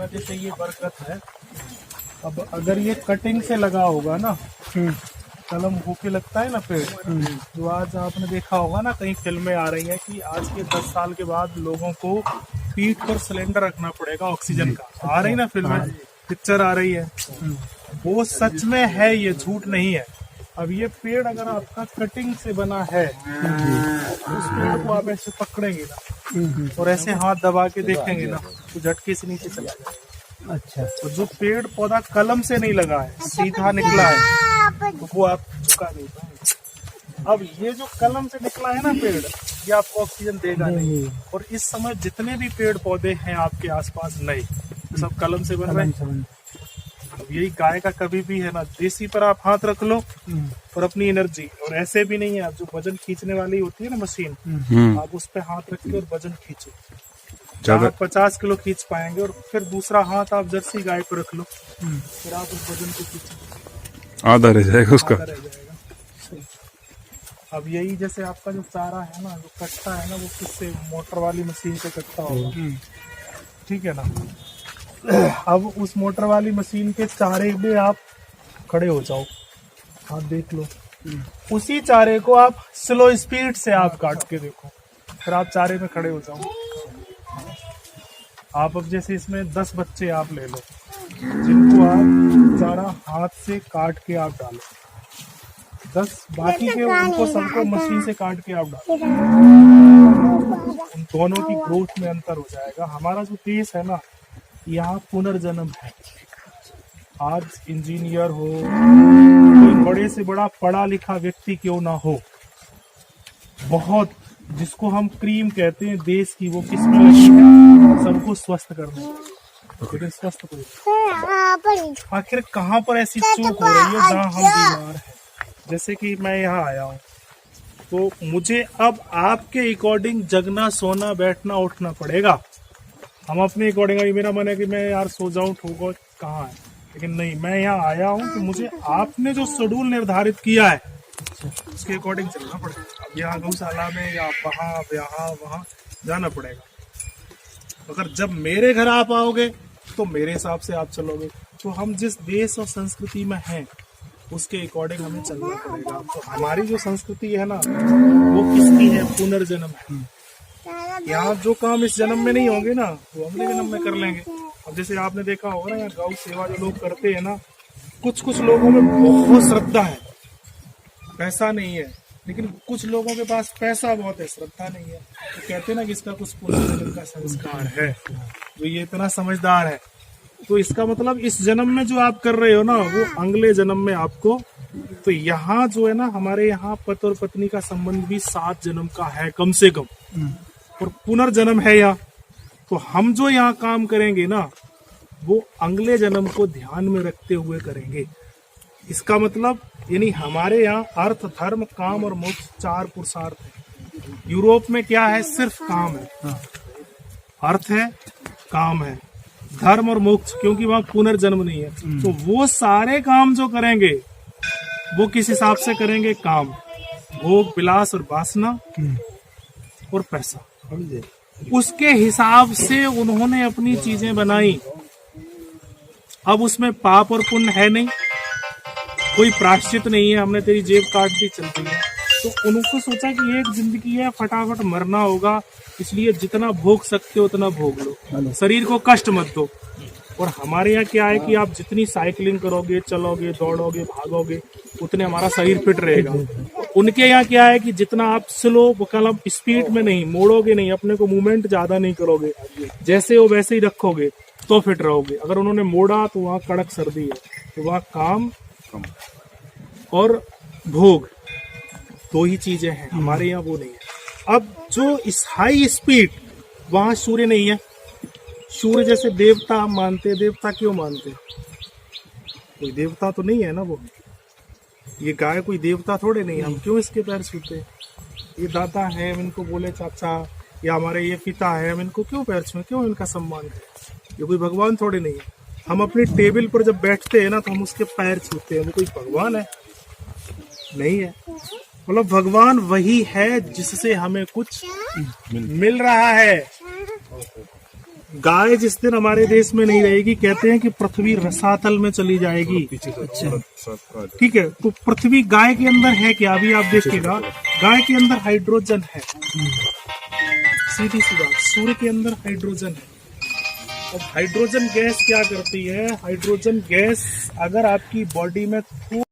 अपना जैसे ये बरगद है, अब अगर ये कटिंग से लगा होगा ना, कलम होके लगता है ना पेड़, जो आज आपने देखा होगा ना कहीं फिल्में आ रही है कि आज के 10 साल के बाद लोगों को पीठ पर सिलेंडर रखना पड़ेगा ऑक्सीजन का, आ रही ना फिल्में, पिक्चर आ रही है, वो सच में है, ये झूठ नहीं है। अब ये पेड़ अगर आपका कटिंग से बना है, उस पेड़ को आप ऐसे पकड़ेंगे ना और ऐसे हाथ दबा के देखेंगे ना, तो झटके से नीचे चला जाएगा। अच्छा, तो जो पेड़ पौधा कलम से नहीं लगा है, सीधा निकला है, तो वो आप झुका नहीं पाएंगे। अब ये जो कलम से निकला है ना पेड़, ये आपको ऑक्सीजन देगा नहीं। और इस समय जितने भी पेड़ पौधे हैं आपके आसपास नए, सब कलम से बन रहे हैं। अब यही गाय का कभी भी है ना, देसी पर आप हाथ रख लो और अपनी एनर्जी, और ऐसे भी नहीं है, आप जो वजन खींचने वाली होती है ना मशीन, आप उस पे हाथ रख के और वजन खींचो, जहाँ 50 किलो खींच पाएंगे, और फिर दूसरा हाथ आप जर्सी गाय पर रख लो, फिर आप उस वजन को खींचो, आधा रह जाएगा उसका, आधा रह जाएगा। अब यही जैसे आपका जो चारा है ना, जो कट्टा है ना, वो किससे, मोटर वाली मशीन से कट्टा होगा, ठीक है ना। अब उस मोटर वाली मशीन के चारे में आप खड़े हो जाओ, आप देख लो, उसी चारे को आप स्लो स्पीड से आप काट के देखो, फिर आप चारे में खड़े हो जाओ। आप अब जैसे इसमें 10 बच्चे आप ले लो, जिनको आप चारा हाथ से काट के आप डालो, 10 बाकी के उनको सबको मशीन से काट के आप डालो, उन दोनों की ग्रोथ में अंतर हो जाएगा। हमारा जो देश है ना, यहाँ पुनर्जन्म है। आज इंजीनियर हो, कोई बड़े से बड़ा पढ़ा लिखा व्यक्ति क्यों ना हो, बहुत जिसको हम क्रीम कहते हैं देश की, वो किस में लगी है, सबको स्वस्थ करना, लेकिन स्वस्थ कोई, आखिर कहाँ पर ऐसी चूक हो रही है जहाँ हम बीमार हैं। जैसे कि मैं यहाँ आया हूँ, तो मुझे अब आपके अकॉर्डिंग जगना, सोना, बैठना, उठना पड़ेगा। हम अपने अकॉर्डिंग, मेरा मन है कि मैं यार सो जाऊं, ठोको कहाँ है, लेकिन नहीं, मैं यहाँ आया हूँ तो मुझे आपने जो शेड्यूल निर्धारित किया है उसके अकॉर्डिंग चलना पड़ेगा। अब यहाँ गौशाला में या वहाँ जाना पड़ेगा। अगर जब मेरे घर आप आओगे तो मेरे हिसाब से आप चलोगे, तो हम जिस देश और संस्कृति में हैं उसके अकॉर्डिंग हमें चलना पड़ेगा। तो हमारी जो संस्कृति है ना, वो किसकी है, पुनर्जन्म है। यहाँ जो काम इस जन्म में नहीं होंगे ना, वो अगले जन्म में कर लेंगे। अब जैसे आपने देखा होगा ना, गौ सेवा जो लोग करते हैं ना, कुछ लोगों में बहुत श्रद्धा है, पैसा नहीं है, लेकिन कुछ लोगों के पास पैसा बहुत है, श्रद्धा नहीं है। तो कहते हैं ना कि इसका कुछ पुनर्जन्म का संस्कार है, जो ये इतना समझदार है। तो इसका मतलब इस जन्म में जो आप कर रहे हो ना, वो अगले जन्म में आपको, तो यहाँ जो है ना, हमारे यहाँ पति और पत्नी का संबंध भी 7 जन्म का है कम से कम, और पुनर्जन्म है यहाँ। तो हम जो यहाँ काम करेंगे ना, वो अगले जन्म को ध्यान में रखते हुए करेंगे। इसका मतलब यानी हमारे यहाँ अर्थ, धर्म, काम और मोक्ष 4 पुरुषार्थ है। यूरोप में क्या है, सिर्फ काम है, अर्थ है, काम है, धर्म और मोक्ष, क्योंकि वहाँ पुनर्जन्म नहीं है। तो वो सारे काम जो करेंगे वो किस हिसाब से करेंगे, काम, भोग, विलास और वासना और पैसा, उसके हिसाब से उन्होंने अपनी चीजें बनाई। अब उसमें पाप और पुण्य है नहीं, कोई प्रायश्चित नहीं है, हमने तेरी जेब काट दी, चल रही है। तो उनको सोचा कि एक जिंदगी है, फटाफट मरना होगा, इसलिए जितना भोग सकते हो उतना भोग लो, शरीर को कष्ट मत दो। और हमारे यहाँ क्या है कि आप जितनी साइकिलिंग करोगे, चलोगे, दौड़ोगे, भागोगे, उतने हमारा शरीर फिट रहेगा। उनके यहाँ क्या है कि जितना आप स्लो, मतलब स्पीड में नहीं, मोड़ोगे नहीं, अपने को मूवमेंट ज्यादा नहीं करोगे, जैसे हो वैसे ही रखोगे तो फिट रहोगे। अगर उन्होंने मोड़ा तो वहाँ कड़क सर्दी है, तो वहाँ काम और भोग 2 ही चीजें हैं, हमारे यहाँ वो नहीं है। अब जो इस हाई स्पीड, वहाँ सूर्य नहीं है। सूर्य जैसे देवता हम मानते हैं, देवता क्यों मानते हैं, कोई देवता तो नहीं है ना वो। ये गाय कोई देवता थोड़े नहीं, हम क्यों इसके पैर छूते। ये दादा है, हम इनको बोले चाचा, या हमारे ये पिता है, हम इनको क्यों पैर छुए, क्यों इनका सम्मान करें। ये कोई भगवान थोड़े नहीं है। हम अपनी टेबल पर जब बैठते हैं ना, तो हम उसके पैर छूते हैं, वो कोई भगवान है नहीं है। मतलब भगवान वही है जिससे हमें कुछ मिल रहा है। गाय जिस दिन हमारे देश में नहीं रहेगी, कहते हैं कि पृथ्वी रसातल में चली जाएगी। ठीक है, तो पृथ्वी गाय के अंदर है क्या? अभी आप देखिएगा, गाय के अंदर हाइड्रोजन है, सीधी सी बात। सूर्य के अंदर हाइड्रोजन है। अब हाइड्रोजन गैस क्या करती है? हाइड्रोजन गैस अगर आपकी बॉडी में